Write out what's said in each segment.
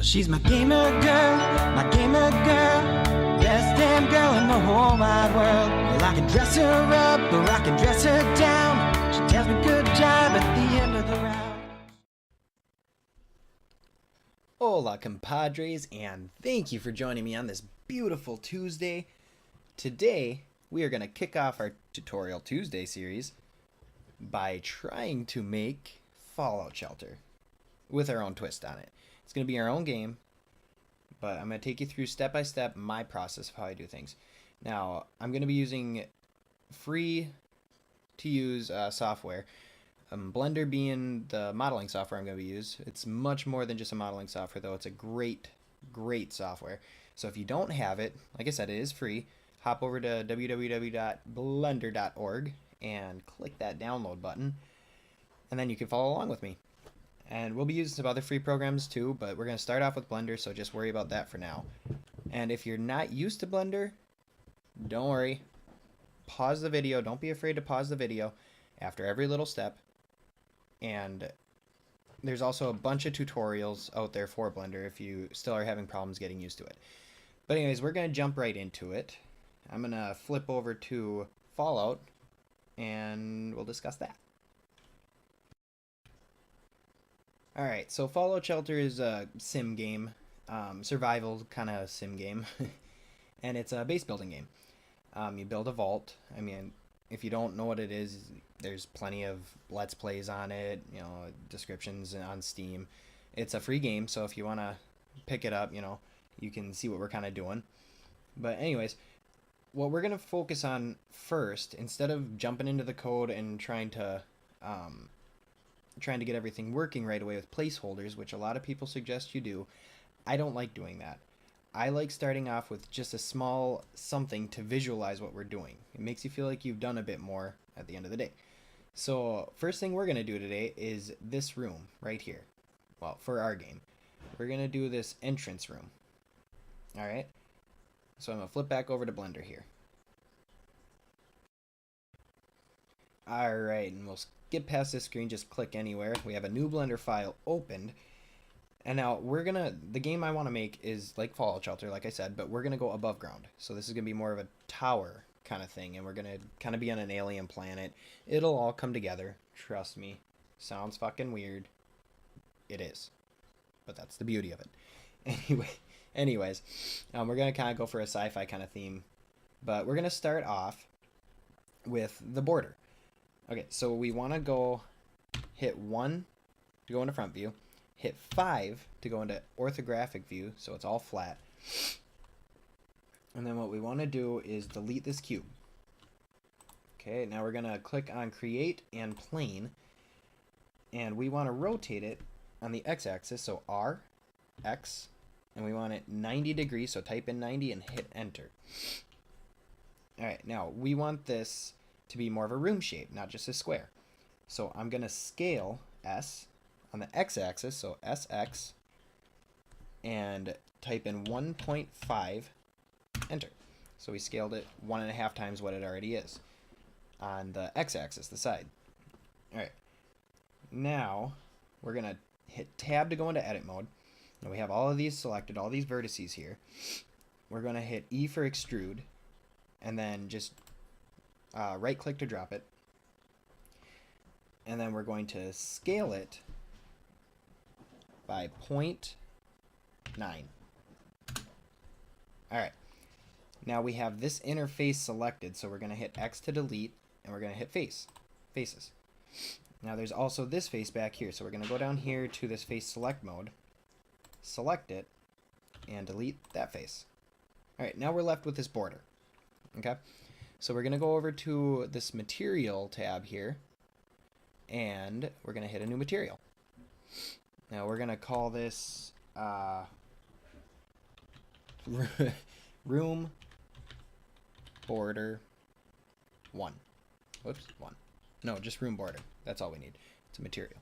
She's my gamer girl, best damn girl in the whole wide world. Well, I can dress her up or I can dress her down. She tells me good job at the end of the round. Hola, compadres, and thank you for joining me on this beautiful Tuesday. Today, we are going to kick off our Tutorial Tuesday series by trying to make Fallout Shelter with our own twist on it. It's going to be our own game, but I'm going to take you through step by step my process of how I do things. Now, I'm going to be using free to use software. Blender being the modeling software I'm going to use. It's much more than just a modeling software, though. It's a great software. So if you don't have it, like I said, it is free. Hop over to www.blender.org and click that download button, and then you can follow along with me. And we'll be using some other free programs too, but we're going to start off with Blender, so just worry about that for now. And if you're not used to Blender, don't worry. Pause the video. Don't be afraid to pause the video after every little step. And there's also a bunch of tutorials out there for Blender if you still are having problems getting used to it. But anyways, we're going to jump right into it. I'm going to flip over to Fallout, and we'll discuss that. Alright, so Fallout Shelter is a sim game, survival kind of sim game, and it's a base building game. You build a vault. I mean, if you don't know what it is, there's plenty of Let's Plays on it, you know, descriptions on Steam. It's a free game, so if you want to pick it up, you know, you can see what we're kind of doing. But anyways, what we're going to focus on first, instead of jumping into the code and trying to get everything working right away with placeholders, which a lot of people suggest you do, I don't like doing that. I like starting off with just a small something to visualize what we're doing. It makes you feel like you've done a bit more at the end of the day. So first thing we're going to do today is this room right here. Well, for our game, we're going to do this entrance room. Alright, so I'm going to flip back over to Blender here. Alright, and we'll get past this screen, just click anywhere. We have a new Blender file opened. And now the game I want to make is like Fallout Shelter, like I said, but we're going to go above ground. So this is going to be more of a tower kind of thing, and we're going to kind of be on an alien planet. It'll all come together, trust me. Sounds fucking weird. It is. But that's the beauty of it. Anyways, we're going to kind of go for a sci-fi kind of theme. But we're going to start off with the border. Okay, so we want to go hit 1 to go into front view, hit 5 to go into orthographic view, so it's all flat. And then what we want to do is delete this cube. Okay, now we're going to click on create and plane, and we want to rotate it on the x-axis, so R, X, and we want it 90 degrees, so type in 90 and hit enter. Alright, now we want this to be more of a room shape, not just a square. So I'm going to scale S on the x-axis, so SX, and type in 1.5, enter. So we scaled it 1.5 times what it already is on the x-axis, the side. Alright, now we're going to hit tab to go into edit mode. Now we have all of these selected, all these vertices here. We're going to hit E for extrude, and then just right click to drop it, and then we're going to scale it by 0.9. Alright, now we have this interface selected, so we're going to hit X to delete, and we're going to hit faces. Now there's also this face back here, so we're going to go down here to this face select mode, select it, and delete that face. Alright, now we're left with this border. Okay, so we're going to go over to this material tab here, and we're going to hit a new material. Now we're going to call this room border 1. Whoops, 1. No, just room border. That's all we need. It's a material.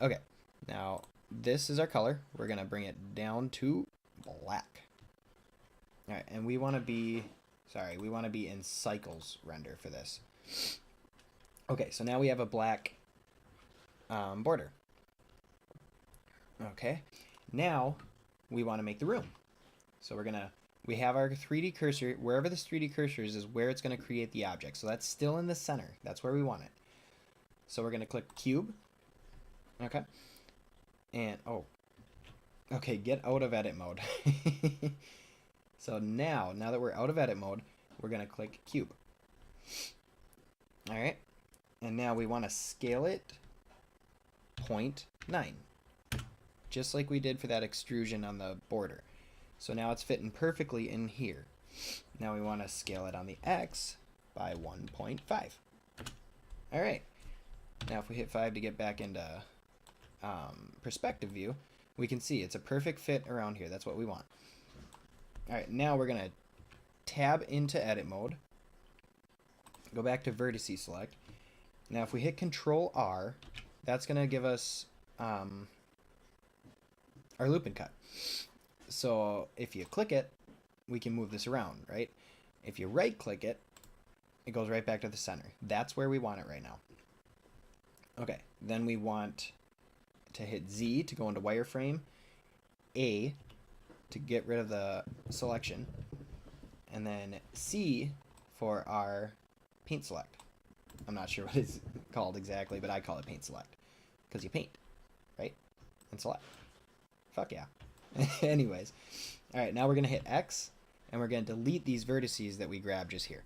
Okay, now this is our color. We're going to bring it down to black. Alright, and we want to be in cycles render for this. Okay, so now we have a black border. Okay, now we want to make the room. So we have our 3D cursor. Wherever this 3D cursor is where it's going to create the object. So that's still in the center. That's where we want it. So we're going to click cube. Okay. And, oh. Okay, get out of edit mode. So now that we're out of edit mode, we're going to click cube. All right. And now we want to scale it 0.9. Just like we did for that extrusion on the border. So now it's fitting perfectly in here. Now we want to scale it on the X by 1.5. All right. Now if we hit 5 to get back into perspective view, we can see it's a perfect fit around here. That's what we want. All right, now we're going to tab into edit mode. Go back to vertices select. Now if we hit Control R, that's going to give us our loop and cut. So if you click it, we can move this around, right? If you right click it, it goes right back to the center. That's where we want it right now. Okay, then we want to hit Z to go into wireframe, A to get rid of the selection, and then C for our paint select. I'm not sure what it's called exactly, but I call it paint select because you paint, right? And select. Fuck yeah. Anyways, all right, now we're gonna hit X and we're gonna delete these vertices that we grabbed just here.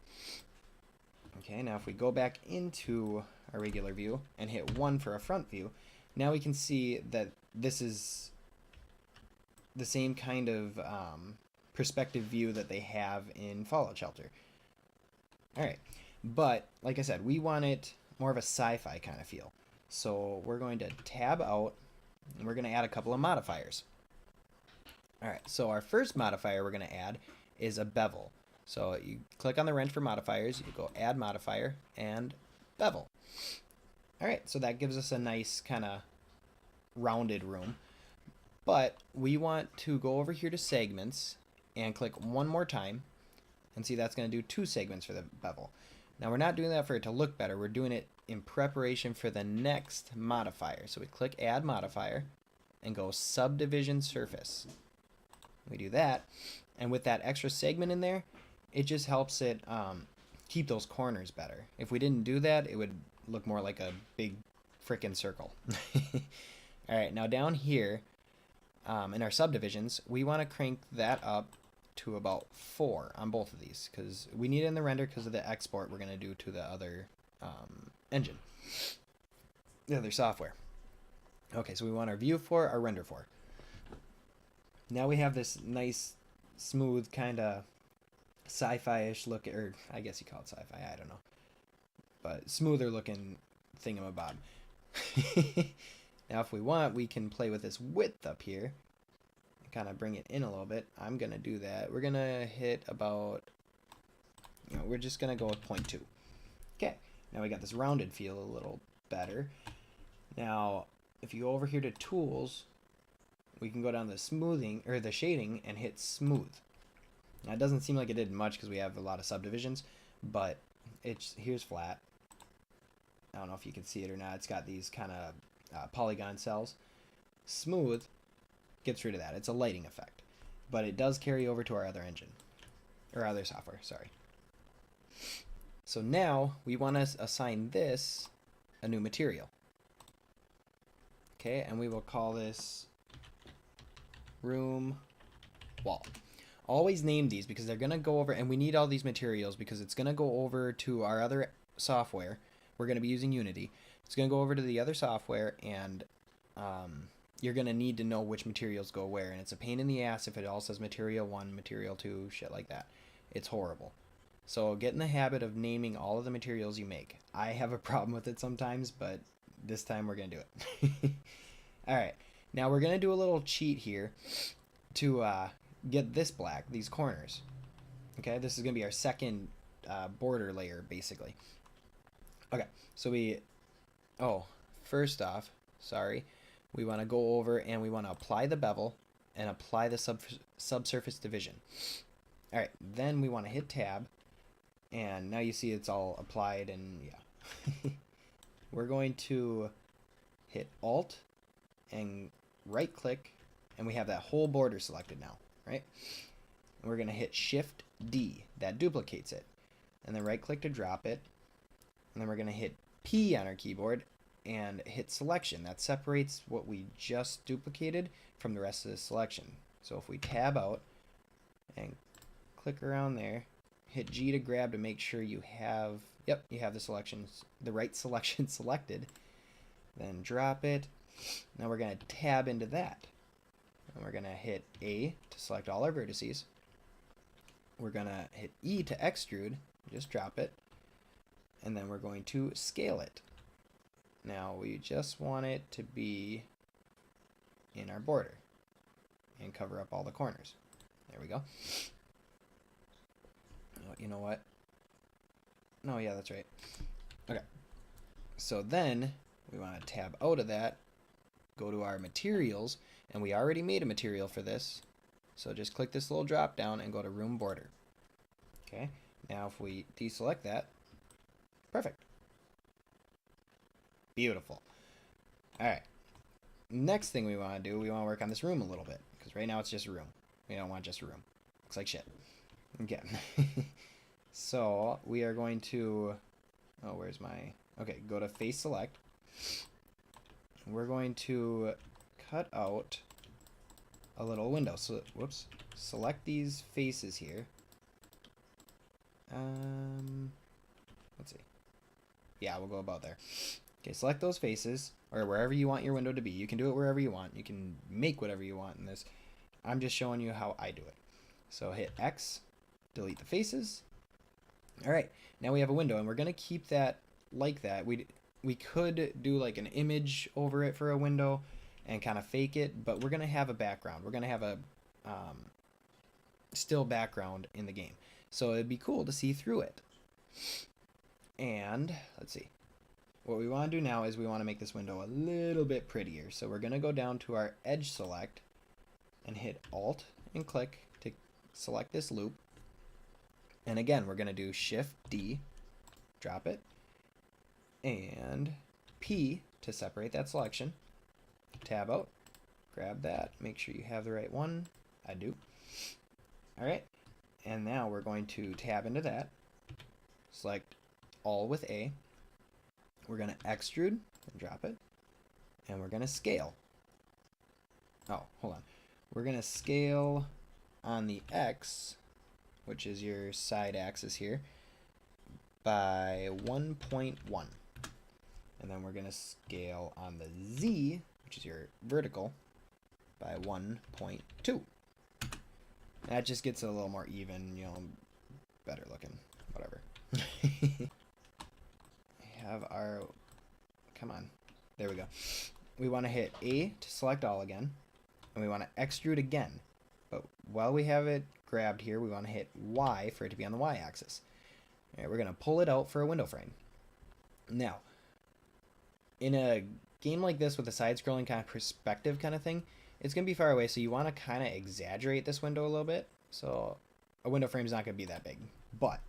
Okay, now if we go back into our regular view and hit 1 for a front view, now we can see that this is the same kind of perspective view that they have in Fallout Shelter. All right, but like I said, we want it more of a sci-fi kind of feel. So we're going to tab out and we're going to add a couple of modifiers. All right, so our first modifier we're going to add is a bevel. So you click on the wrench for modifiers, you go add modifier and bevel. All right, so that gives us a nice kind of rounded room. But we want to go over here to segments and click one more time and see that's going to do 2 segments for the bevel. Now we're not doing that for it to look better, we're doing it in preparation for the next modifier. So we click add modifier and go subdivision surface. We do that, and with that extra segment in there, it just helps it keep those corners better. If we didn't do that, it would look more like a big frickin' circle. All right, now down here in our subdivisions, we want to crank that up to about 4 on both of these because we need it in the render because of the export we're going to do to the other engine, the other software. Okay, so we want our view 4, our render 4. Now we have this nice, smooth, kind of sci-fi-ish look, or I guess you call it sci-fi, I don't know. But smoother looking thingamabob. Now if we want, we can play with this width up here. And kind of bring it in a little bit. I'm going to do that. We're going to hit about, we're just going to go with 0.2. Okay, now we got this rounded feel a little better. Now, if you go over here to tools, we can go down to smoothing or the shading and hit smooth. Now it doesn't seem like it did much because we have a lot of subdivisions, but here's flat. I don't know if you can see it or not. It's got these kind of polygon cells. Smooth gets rid of that. It's a lighting effect, but it does carry over to our other engine or other software. Sorry. So now we want to assign this a new material. Okay, and we will call this room wall. Always name these because they're going to go over, and we need all these materials because it's going to go over to our other software. We're going to be using Unity. It's going to go over to the other software, and you're going to need to know which materials go where, and it's a pain in the ass if it all says material 1, material 2, shit like that. It's horrible. So get in the habit of naming all of the materials you make. I have a problem with it sometimes, but this time we're going to do it. Alright, now we're going to do a little cheat here to get this black, these corners. Okay, this is going to be our second border layer, basically. Okay, so first off, we want to go over and we want to apply the bevel and apply the subsurface division. Alright, then we want to hit tab, and now you see it's all applied, and yeah. We're going to hit Alt and right click And we have that whole border selected now, right? And we're going to hit Shift D. That duplicates it. And then right click to drop it. And then we're going to hit P on our keyboard and hit selection. That separates what we just duplicated from the rest of the selection. So if we tab out and click around there, hit G to grab to make sure you have, yep, you have the right selection selected. Then drop it. Now we're going to tab into that. And we're going to hit A to select all our vertices. We're going to hit E to extrude, just drop it. And then we're going to scale it. Now we just want it to be in our border and cover up all the corners. There we go. Oh, you know what? No, yeah, that's right. Okay. So then we want to tab out of that, go to our materials, and we already made a material for this. So just click this little drop down and go to room border. Okay. Now if we deselect that, perfect. Beautiful. All right. Next thing we want to do, we want to work on this room a little bit, because right now it's just a room. We don't want just a room. Looks like shit. Okay. So we are going to, oh, where's my, okay, go to face select. We're going to cut out a little window. So, whoops, select these faces here. Let's see. Yeah, we'll go about there. Okay, select those faces, or wherever you want your window to be. You can do it wherever you want. You can make whatever you want in this. I'm just showing you how I do it. So hit X, delete the faces. All right, now we have a window, and we're going to keep that like that. We could do like an image over it for a window and kind of fake it, but we're going to have a background. We're going to have a still background in the game. So it'd be cool to see through it. And let's see. What we want to do now is we want to make this window a little bit prettier. So we're going to go down to our edge select and hit Alt and click to select this loop. And again, we're going to do Shift D, drop it, and P to separate that selection. Tab out, grab that, make sure you have the right one. I do. All right. And now we're going to tab into that, select all with A. We're going to extrude and drop it, and we're going to scale. Oh, hold on. We're going to scale on the X, which is your side axis here, by 1.1. And then we're going to scale on the Z, which is your vertical, by 1.2. That just gets it a little more even, you know, better looking, whatever. Have our, come on, there we go. We want to hit A to select all again, and we want to extrude again. But while we have it grabbed here, we want to hit Y for it to be on the Y axis. All right, we're going to pull it out for a window frame. Now, in a game like this with a side-scrolling kind of perspective kind of thing, it's going to be far away, so you want to kind of exaggerate this window a little bit. So a window frame is not going to be that big. But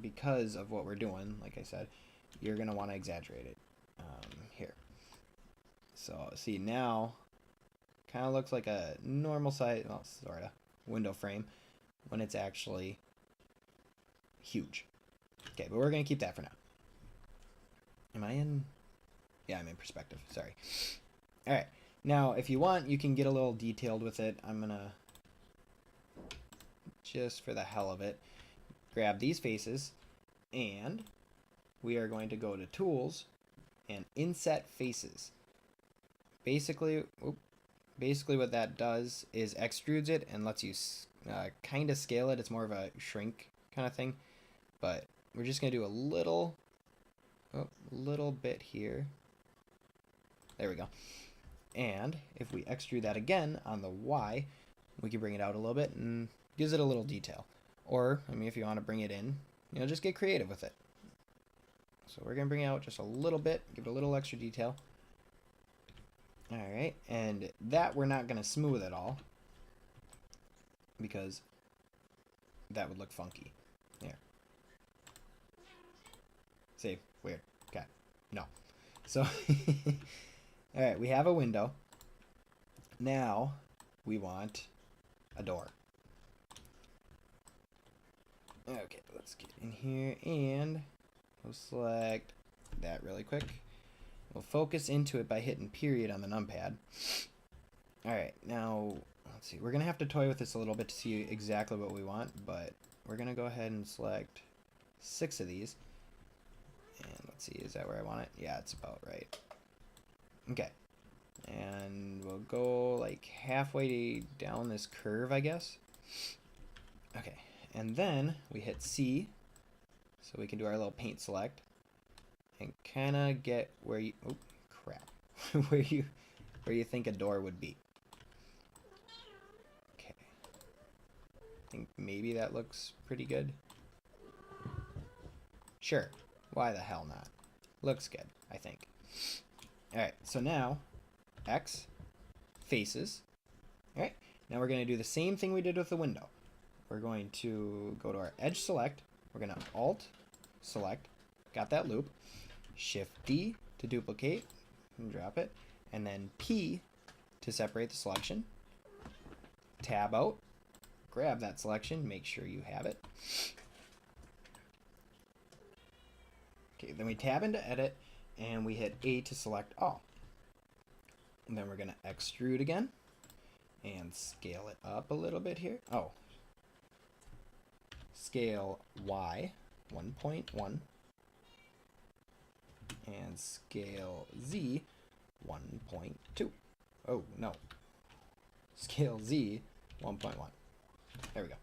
because of what we're doing, like I said, you're going to want to exaggerate it here. So see, now kind of looks like a normal size, well, sort of, window frame when it's actually huge. Okay, but we're going to keep that for now. Am I in? Yeah, I'm in perspective. Sorry. All right. Now, if you want, you can get a little detailed with it. I'm going to, just for the hell of it, grab these faces, and we are going to go to Tools and Inset Faces. Basically what that does is extrudes it and lets you kind of scale it. It's more of a shrink kind of thing, but we're just going to do a little bit here. There we go. And if we extrude that again on the Y, we can bring it out a little bit and gives it a little detail. Or, I mean, if you want to bring it in, you know, just get creative with it. So we're going to bring it out just a little bit, give it a little extra detail. All right, and that we're not going to smooth at all because that would look funky. There. See, weird. Okay, no. So, all right, we have a window. Now we want a door. Okay, let's get in here and we'll select that really quick. We'll focus into it by hitting period on the numpad. Alright, now let's see. We're going to have to toy with this a little bit to see exactly what we want, but we're going to go ahead and select 6 of these. And let's see, is that where I want it? Yeah, it's about right. Okay. And we'll go like halfway down this curve, I guess. Okay. And then we hit C, so we can do our little paint select. And kind of get where you... Oh, crap. where you think a door would be. Okay. I think maybe that looks pretty good. Sure. Why the hell not? Looks good, I think. Alright, so now, X, faces. Alright, now we're going to do the same thing we did with the window. We're going to go to our edge select. We're going to Alt select. Got that loop. Shift D to duplicate and drop it. And then P to separate the selection. Tab out. Grab that selection. Make sure you have it. Okay, then we tab into edit and we hit A to select all. And then we're going to extrude again and scale it up a little bit here. Oh. Scale Y 1.1 and scale Z 1.2. Oh, no. Scale Z 1.1. There we go.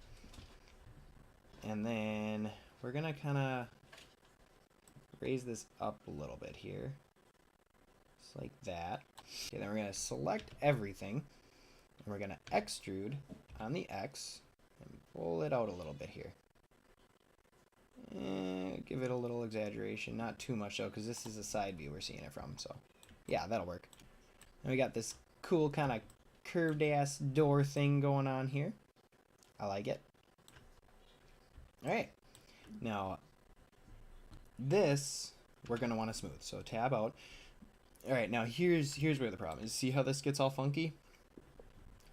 And then we're going to kind of raise this up a little bit here. Just like that. Okay, then we're going to select everything. And we're going to extrude on the X and pull it out a little bit here. Give it a little exaggeration. Not too much though, because this is a side view we're seeing it from. So yeah, that'll work. And we got this cool kind of curved ass door thing going on here. I like it. Alright. Now, this we're going to want to smooth. So tab out. Alright, now here's where the problem is. See how this gets all funky?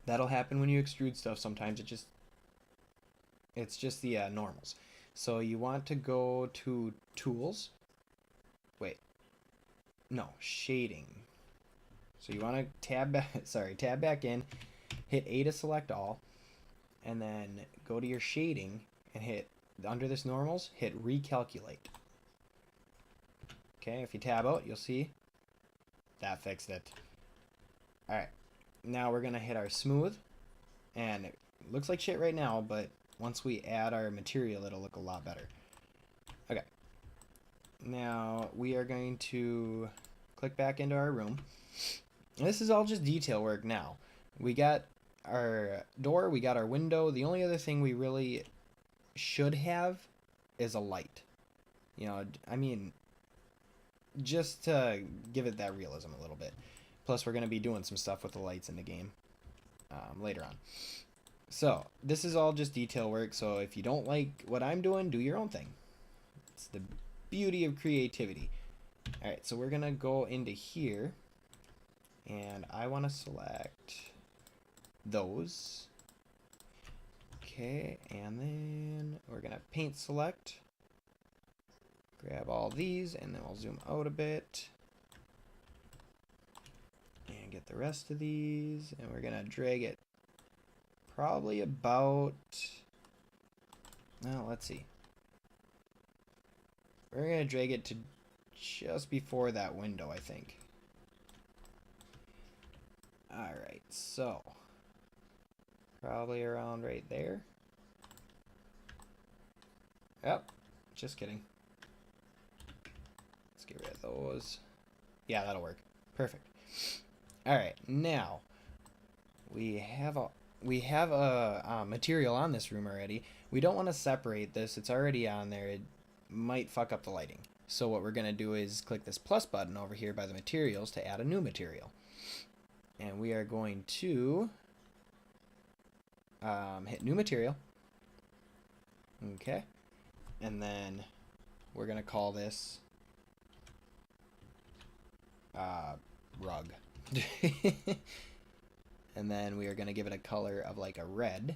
That'll happen when you extrude stuff sometimes. It's just the normals. So you want to go to Tools. Wait. No, Shading. So you want to tab back in, hit A to select all, and then go to your shading and hit, under this normals, hit recalculate. Okay, if you tab out, you'll see that fixed it. Alright, now we're going to hit our smooth, and it looks like shit right now, but once we add our material, it'll look a lot better. Okay. Now, we are going to click back into our room. This is all just detail work now. We got our door, we got our window. The only other thing we really should have is a light. You know, I mean, just to give it that realism a little bit. Plus, we're going to be doing some stuff with the lights in the game later on. So, this is all just detail work, so if you don't like what I'm doing, do your own thing. It's the beauty of creativity. Alright, so we're going to go into here, and I want to select those. Okay, and then we're going to paint select. Grab all these, and then we'll zoom out a bit. And get the rest of these, and we're going to drag it probably about, well, let's see. We're going to drag it to just before that window, I think. Alright, so probably around right there. Yep, just kidding. Let's get rid of those. Yeah, that'll work. Perfect. Alright, now we have a material on this room already. We don't want to separate this. It's already on there. It might fuck up the lighting. So what we're going to do is click this plus button over here by the materials to add a new material. And we are going to hit new material. Okay. And then we're going to call this rug. And then we are going to give it a color of like a red.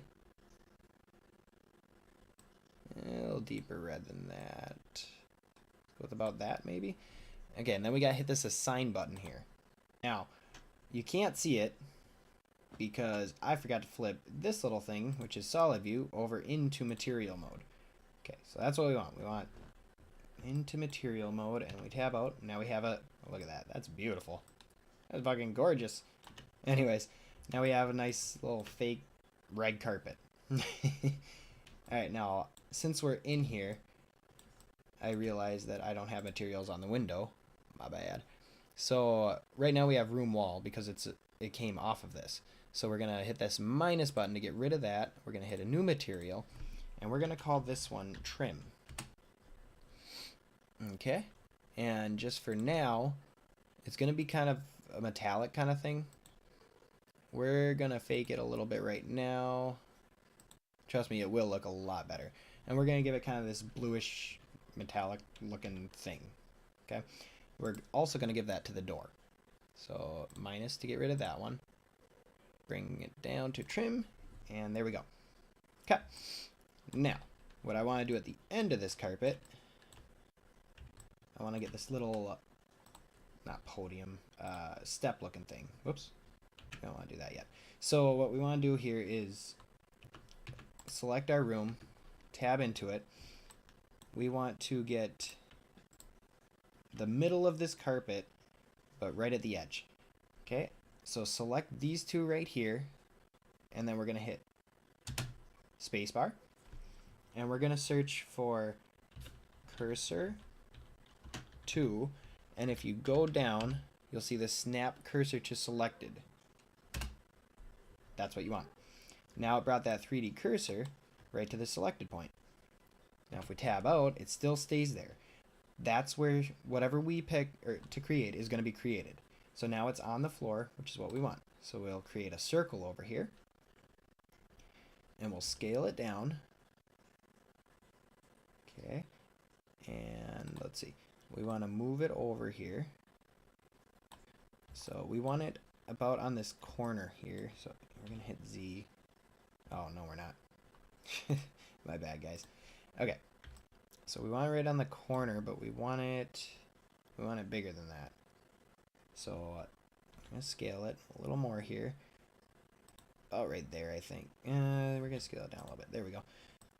A little deeper red than that. With about that maybe. Okay, and then we got to hit this assign button here. Now, you can't see it because I forgot to flip this little thing, which is solid view, over into material mode. Okay, so that's what we want. We want into material mode, and we tab out. Now we have a, oh, look at that. That's beautiful. That's fucking gorgeous. Anyways, now we have a nice little fake red carpet. Alright, now, since we're in here, I realize that I don't have materials on the window. My bad. So, right now we have room wall because it came off of this. So we're going to hit this minus button to get rid of that. We're going to hit a new material, and we're going to call this one trim. Okay, and just for now, it's going to be kind of a metallic kind of thing. We're going to fake it a little bit right now. Trust me, it will look a lot better. And we're going to give it kind of this bluish metallic looking thing. Okay, we're also going to give that to the door. So minus to get rid of that one. Bring it down to trim, and there we go. Okay, now what I want to do at the end of this carpet, I want to get this little, not podium, step looking thing. Whoops, I don't want to do that yet. So what we want to do here is select our room, tab into it. We want to get the middle of this carpet, but right at the edge. Okay, so select these two right here, and then we're going to hit spacebar, and we're going to search for cursor 2, and if you go down, you'll see the snap cursor to selected. That's what you want. Now it brought that 3D cursor right to the selected point. Now if we tab out, it still stays there. That's where whatever we pick to create is going to be created. So now it's on the floor, which is what we want. So we'll create a circle over here, and we'll scale it down. Okay, and let's see. We want to move it over here. So we want it about on this corner here. So we're going to hit Z. Oh, no, we're not. My bad, guys. Okay. So we want it right on the corner, but we want it bigger than that. So I'm going to scale it a little more here. Oh, right there, I think. We're going to scale it down a little bit. There we go.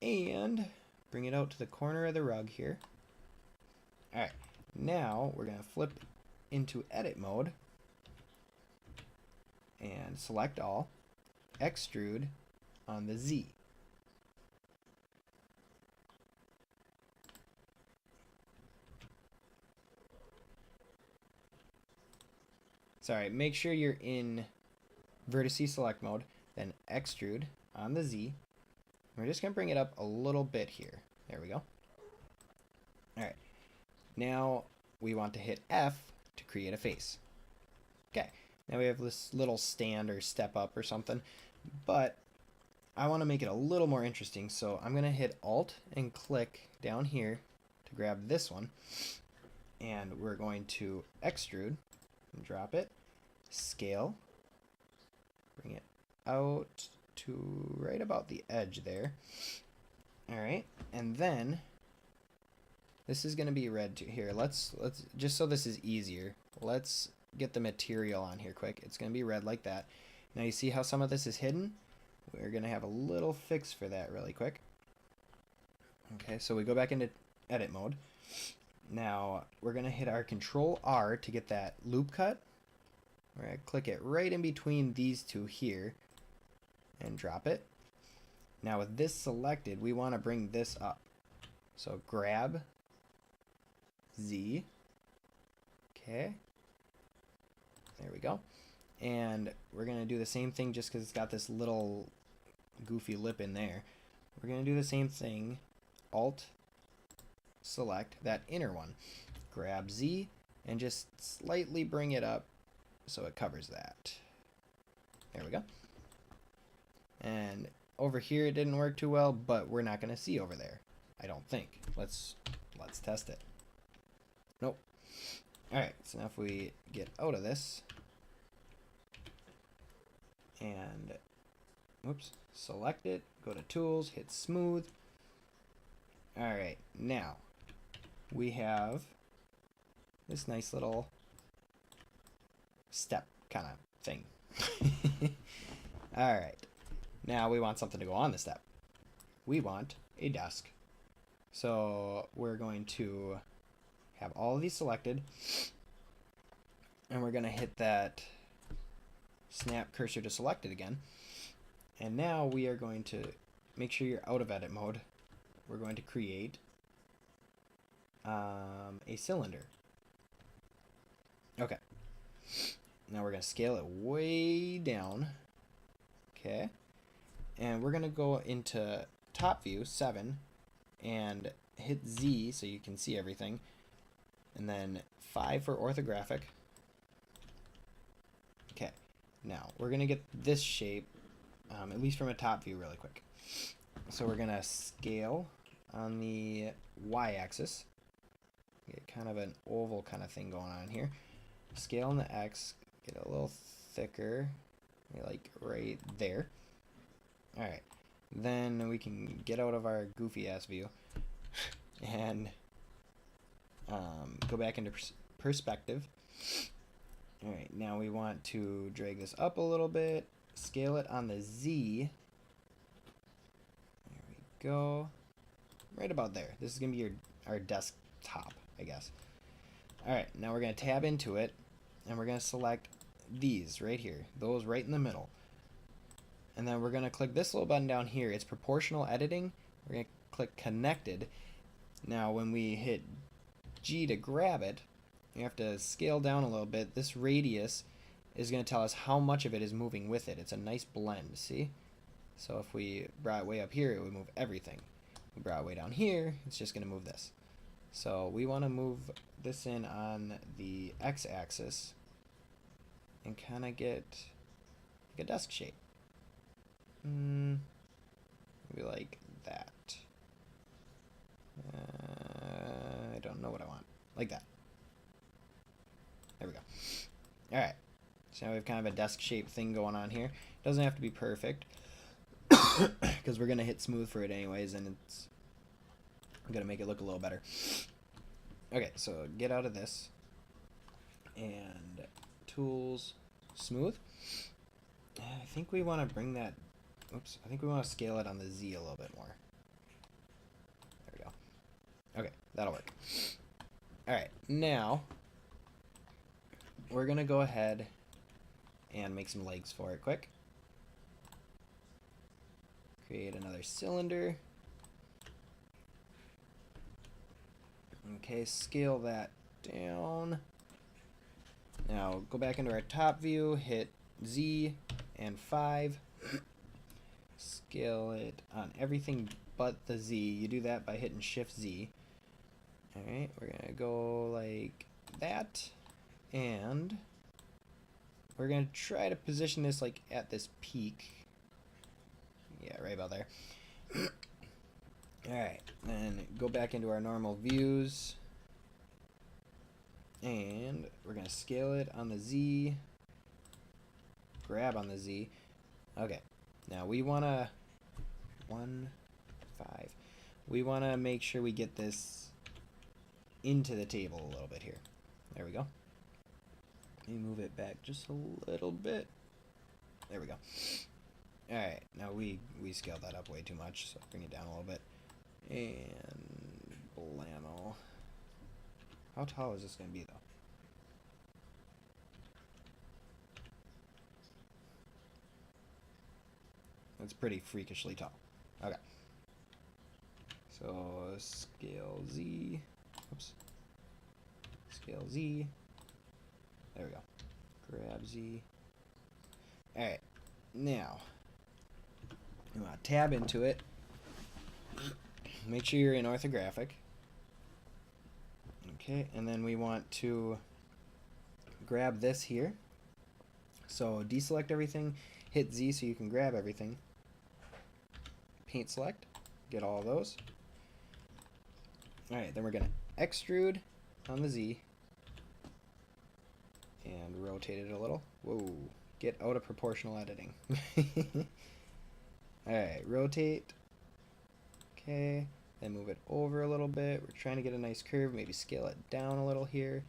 And bring it out to the corner of the rug here. Alright, now we're going to flip into edit mode and select all, extrude on the Z. Sorry, make sure you're in vertice select mode, then extrude on the Z. We're just going to bring it up a little bit here. There we go. Alright. Now we want to hit F to create a face. Okay, now we have this little stand or step up or something, but I want to make it a little more interesting, so I'm going to hit Alt and click down here to grab this one, and we're going to extrude and drop it, scale, bring it out to right about the edge there. Alright, and then this is going to be red too. Here, let's just so this is easier, let's get the material on here quick. It's going to be red like that. Now you see how some of this is hidden? We're going to have a little fix for that really quick. Okay, so we go back into edit mode. Now we're going to hit our Control R to get that loop cut. We're going to click it right in between these two here and drop it. Now with this selected, we want to bring this up. So grab Z. Okay. There we go. And we're going to do the same thing just because it's got this little goofy lip in there. We're going to do the same thing. Alt, select that inner one. Grab Z and just slightly bring it up so it covers that. There we go. And over here it didn't work too well, but we're not going to see over there, I don't think. Let's test it. Nope. Alright, so now if we get out of this and whoops, select it, go to tools, hit smooth. Alright, now we have this nice little step kind of thing. Alright, now we want something to go on the step. We want a desk. So we're going to have all of these selected, and we're going to hit that snap cursor to select it again. And now we are going to make sure you're out of edit mode. We're going to create a cylinder. Okay. Now we're going to scale it way down. Okay. And we're going to go into top view 7 and hit Z so you can see everything. And then 5 for orthographic. Okay. Now we're going to get this shape, at least from a top view, really quick. So we're going to scale on the y-axis. Get kind of an oval kind of thing going on here. Scale on the x, get a little thicker, like right there. Alright, then we can get out of our goofy ass view and go back into perspective. Alright, now we want to drag this up a little bit, scale it on the Z. There we go. Right about there. This is going to be our desktop, I guess. Alright, now we're going to tab into it, and we're going to select these right here, those right in the middle. And then we're going to click this little button down here. It's proportional editing. We're going to click connected. Now when we hit G to grab it, you have to scale down a little bit. This radius is going to tell us how much of it is moving with it. It's a nice blend, see? So if we brought it way up here, it would move everything. If we brought it way down here, it's just going to move this. So we want to move this in on the x-axis and kind of get like a desk shape. Maybe like that. I don't know what I want. Like that. There we go. Alright. So now we have kind of a desk shape thing going on here. It doesn't have to be perfect, because we're going to hit smooth for it anyways, and it's going to make it look a little better. Okay, so get out of this. And tools, smooth. I think we want to bring that... Oops, I think we want to scale it on the Z a little bit more. There we go. Okay, that'll work. Alright, now we're going to go ahead and make some legs for it quick. Create another cylinder. Okay, scale that down. Now go back into our top view, hit Z and 5. Scale it on everything but the Z. You do that by hitting Shift Z. Alright, we're gonna go like that, and we're gonna try to position this like at this peak. Yeah, right about there. Alright, then go back into our normal views, and we're gonna scale it on the Z, grab on the Z. Okay, now we wanna 1, 5. We wanna make sure we get this into the table a little bit here. There we go. Let me move it back just a little bit. There we go. Alright, now we scaled that up way too much, so bring it down a little bit. And blammo. How tall is this going to be, though? That's pretty freakishly tall. Okay. So, scale Z. Oops. Scale Z. There we go. Grab Z. Alright. Now, you want to tab into it. Make sure you're in orthographic. Okay, and then we want to grab this here. So deselect everything, hit Z so you can grab everything. Paint select, get all of those. Alright, then we're going to extrude on the Z and rotate it a little. Whoa, get out of proportional editing. Alright, rotate. Okay, then move it over a little bit. We're trying to get a nice curve. Maybe scale it down a little here.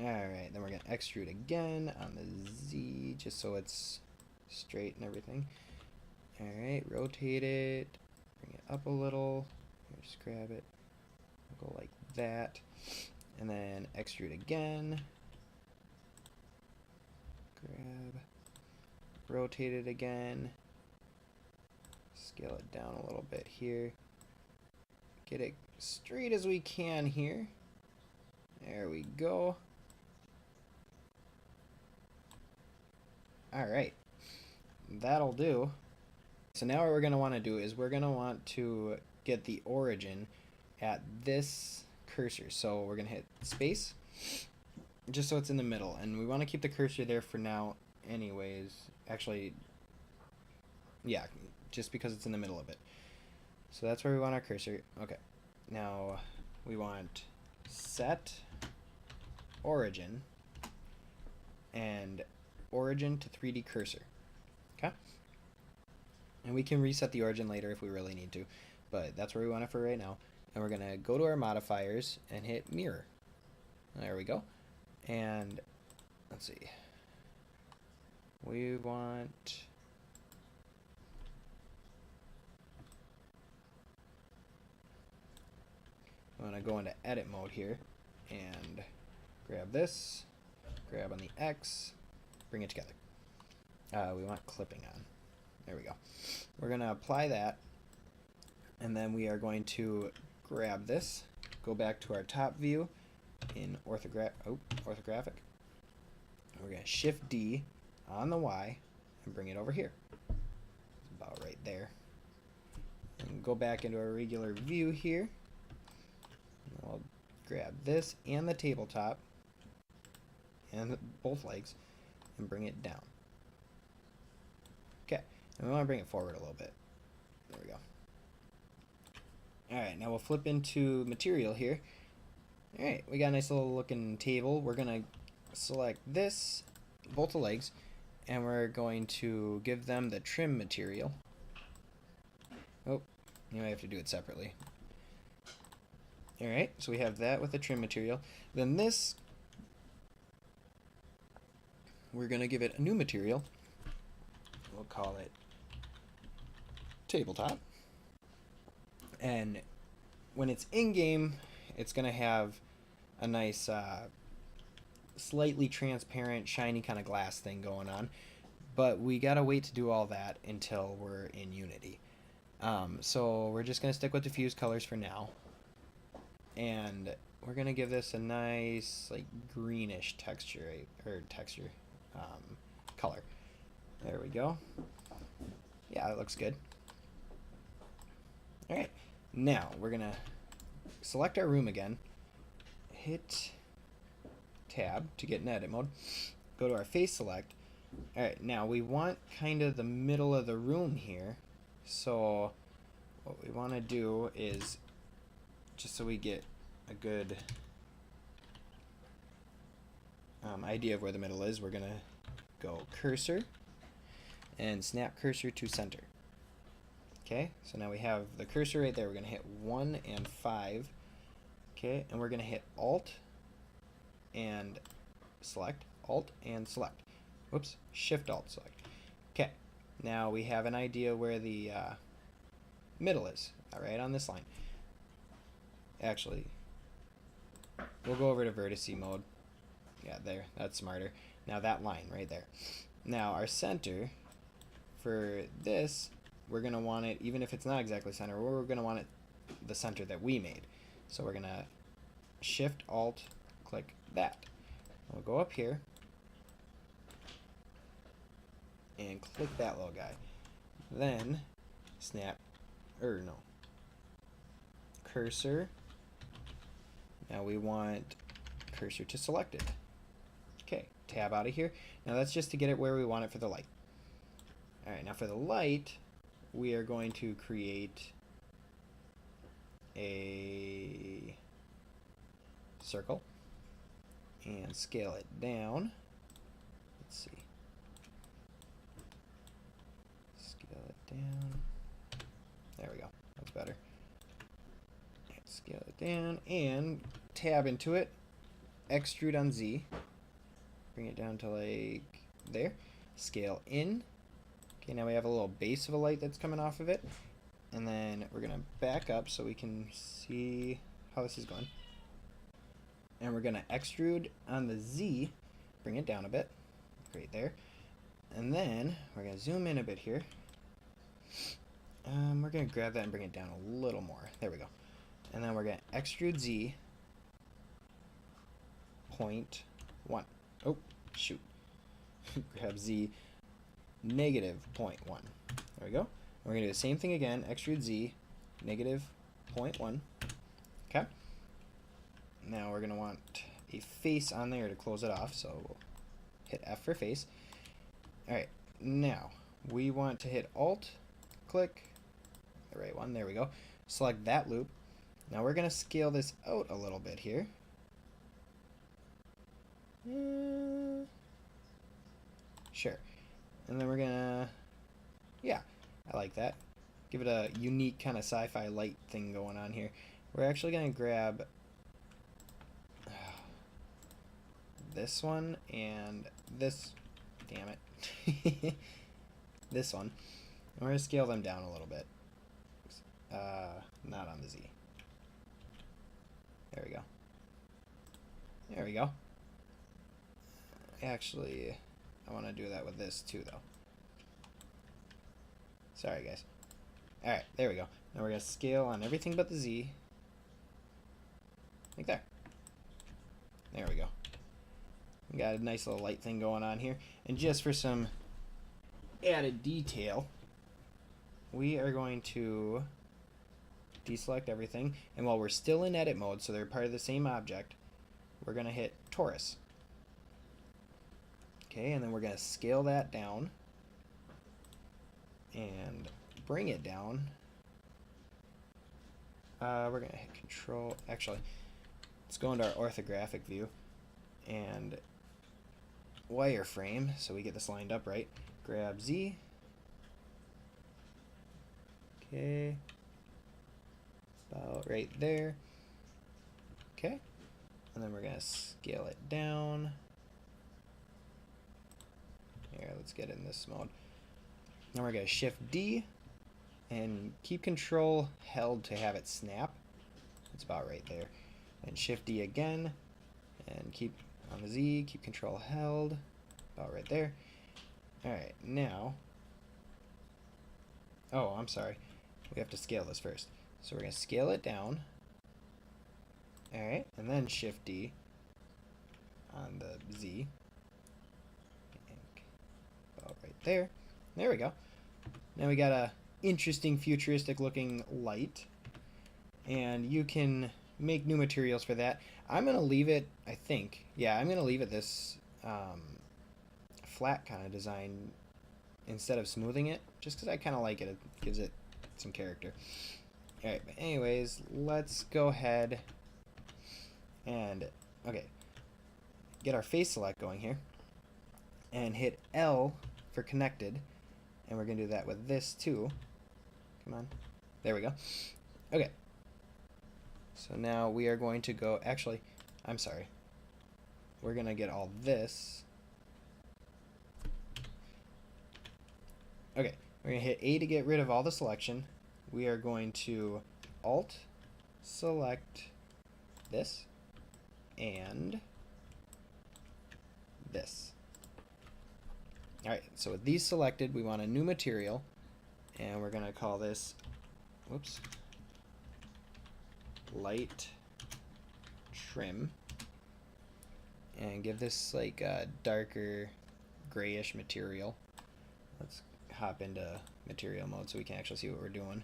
Alright, then we're going to extrude again on the Z, just so it's straight and everything. Alright, rotate it. Bring it up a little. Just grab it. Go like that. And then extrude again. Grab. Rotate it again. Scale it down a little bit here. Get it straight as we can here. There we go. Alright. That'll do. So now what we're going to want to do is we're going to want to get the origin at this cursor. So we're going to hit space just so it's in the middle. And we want to keep the cursor there for now anyways. Actually, yeah, just because it's in the middle of it. So that's where we want our cursor. Okay. Now we want set origin and origin to 3D cursor. Okay? And we can reset the origin later if we really need to, but that's where we want it for right now. And we're going to go to our modifiers and hit mirror. There we go. And let's see. We want to go into edit mode here and grab this, grab on the X, bring it together. We want clipping on. There we go. We're going to apply that, and then we are going to grab this, go back to our top view in orthographic. We're going to Shift D on the Y and bring it over here. It's about right there. And go back into our regular view here. And we'll grab this and the tabletop and both legs and bring it down. Okay, and we want to bring it forward a little bit. There we go. Alright, now we'll flip into material here. Alright, we got a nice little looking table. We're going to select this, both the legs, and we're going to give them the trim material. Oh, you might have to do it separately. Alright, so we have that with the trim material. Then this, we're going to give it a new material. We'll call it tabletop. And when it's in-game, it's going to have a nice slightly transparent, shiny kind of glass thing going on. But we got to wait to do all that until we're in Unity. So we're just going to stick with diffuse colors for now. And we're going to give this a nice like greenish texture, color. There we go. Yeah, it looks good. Alright, now we're going to select our room again, hit tab to get in edit mode, go to our face select. Alright, now we want kind of the middle of the room here, so what we want to do is, just so we get a good idea of where the middle is, we're going to go cursor and snap cursor to center. Okay, so now we have the cursor right there. We're going to hit 1 and 5. Okay, and we're going to hit Alt and select, Alt and select. Whoops, Shift Alt select. Okay, now we have an idea where the middle is, all right, on this line. Actually, we'll go over to vertice mode. Yeah, there, that's smarter. Now that line right there. Now our center for this, we're going to want it, even if it's not exactly center, we're going to want it the center that we made. So we're going to Shift Alt click that. We'll go up here and click that little guy. Then snap, cursor. Now we want cursor to selected. Okay, tab out of here. Now that's just to get it where we want it for the light. Alright, now for the light, we are going to create a circle and scale it down Let's see. Scale it down. There we go. That's better. Scale it down and tab into it. Extrude on Z. Bring it down to like there. Scale in. Okay, now we have a little base of a light that's coming off of it. And then we're going to back up so we can see how this is going. And we're going to extrude on the Z. Bring it down a bit. Right there. And then we're going to zoom in a bit here. We're going to grab that and bring it down a little more. There we go. And then we're going to extrude Z 0.1. Oh, shoot. Grab Z negative 0.1. There we go. And we're going to do the same thing again. Extrude Z negative 0.1. Okay. Now we're going to want a face on there to close it off. So we'll hit F for face. Alright. Now we want to hit Alt, click the right one. There we go. Select that loop. Now we're going to scale this out a little bit here. Sure. And then we're going to, yeah, I like that. Give it a unique kind of sci-fi light thing going on here. We're actually going to grab this one and this, damn it, this one. And we're going to scale them down a little bit. Not on the Z. There we go. There we go. Actually, I want to do that with this too, though. Sorry, guys. Alright, there we go. Now we're going to scale on everything but the Z. Like there. There we go. We got a nice little light thing going on here. And just for some added detail, we are going to deselect everything. And while we're still in edit mode, so they're part of the same object, we're going to hit torus. Okay, and then we're going to scale that down and bring it down. We're going to hit control. Actually, let's go into our orthographic view and wireframe so we get this lined up right. Grab Z. Okay. About right there. Okay. And then we're going to scale it down. Here, let's get in this mode. Now we're going to Shift D and keep Control held to have it snap. It's about right there. And Shift D again and keep on the Z, keep Control held, about right there. Alright, now, oh, I'm sorry. We have to scale this first. So we're going to scale it down. Alright, and then Shift D on the Z. About right there. There we go. Now we got a interesting futuristic looking light. And you can make new materials for that. I'm going to leave it, I think. Yeah, I'm going to leave it this flat kind of design instead of smoothing it. Just because I kind of like it. It gives it some character. Alright, but anyways, let's go ahead and, okay, get our face select going here. And hit L for connected. And we're going to do that with this too. Come on. There we go. Okay. So now we are going to go, actually, I'm sorry. We're going to get all this. Okay. We're going to hit A to get rid of all the selection. We are going to Alt select this and this. Alright, so with these selected, we want a new material, and we're going to call this, whoops, light trim, and give this like a darker grayish material. Let's hop into material mode so we can actually see what we're doing.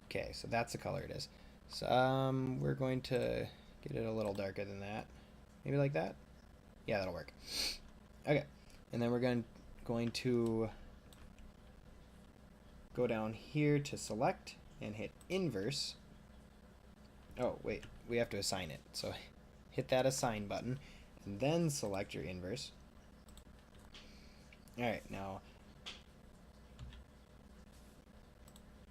Okay, so that's the color it is. So we're going to get it a little darker than that. Maybe like that? Yeah, that'll work. Okay, and then we're going to go down here to select and hit inverse. Oh, wait, we have to assign it. So hit that assign button and then select your inverse. Alright, now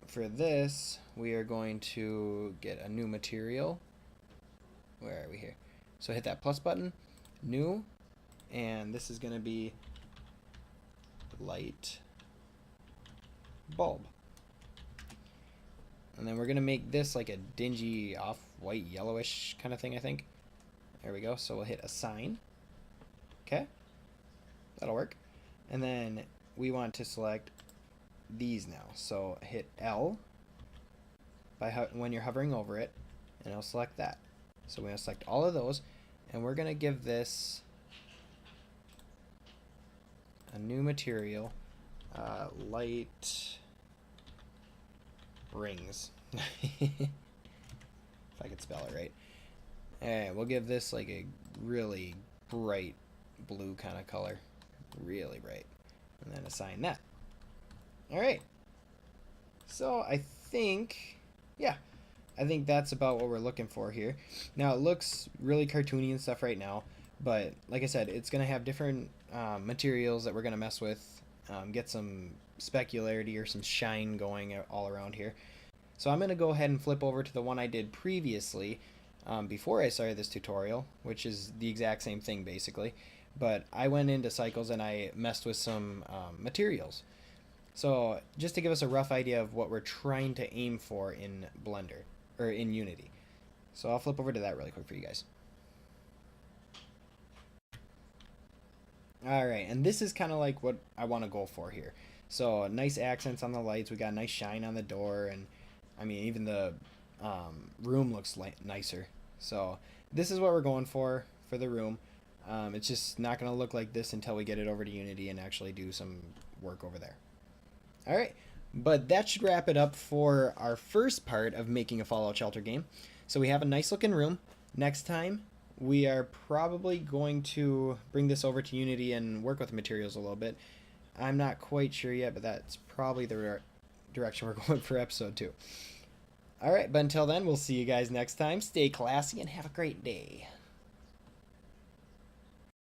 for this, we are going to get a new material. Where are we here? So hit that plus button, new, and this is going to be light bulb. And then we're going to make this like a dingy off-white yellowish kind of thing, I think. There we go. So we'll hit assign. Okay. That'll work. And then we want to select these now. So hit L when you're hovering over it, and it'll select that. So we're going to select all of those, and we're going to give this a new material, light rings. If I could spell it right. And we'll give this like a really bright blue kind of color. Really bright. And then assign that. Alright. So I think, yeah, I think that's about what we're looking for here. Now it looks really cartoony and stuff right now, but like I said, it's going to have different materials that we're going to mess with, get some specularity or some shine going all around here. So I'm going to go ahead and flip over to the one I did previously before I started this tutorial, which is the exact same thing basically, but I went into Cycles and I messed with some materials. So just to give us a rough idea of what we're trying to aim for in Blender, or in Unity. So I'll flip over to that really quick for you guys. Alright, and this is kind of like what I want to go for here. So nice accents on the lights, we got nice shine on the door, and I mean even the room looks nicer. So this is what we're going for the room. It's just not going to look like this until we get it over to Unity and actually do some work over there. Alright, but that should wrap it up for our first part of making a Fallout Shelter game. So we have a nice looking room. Next time, we are probably going to bring this over to Unity and work with the materials a little bit. I'm not quite sure yet, but that's probably the direction we're going for episode 2. Alright, but until then, we'll see you guys next time. Stay classy and have a great day.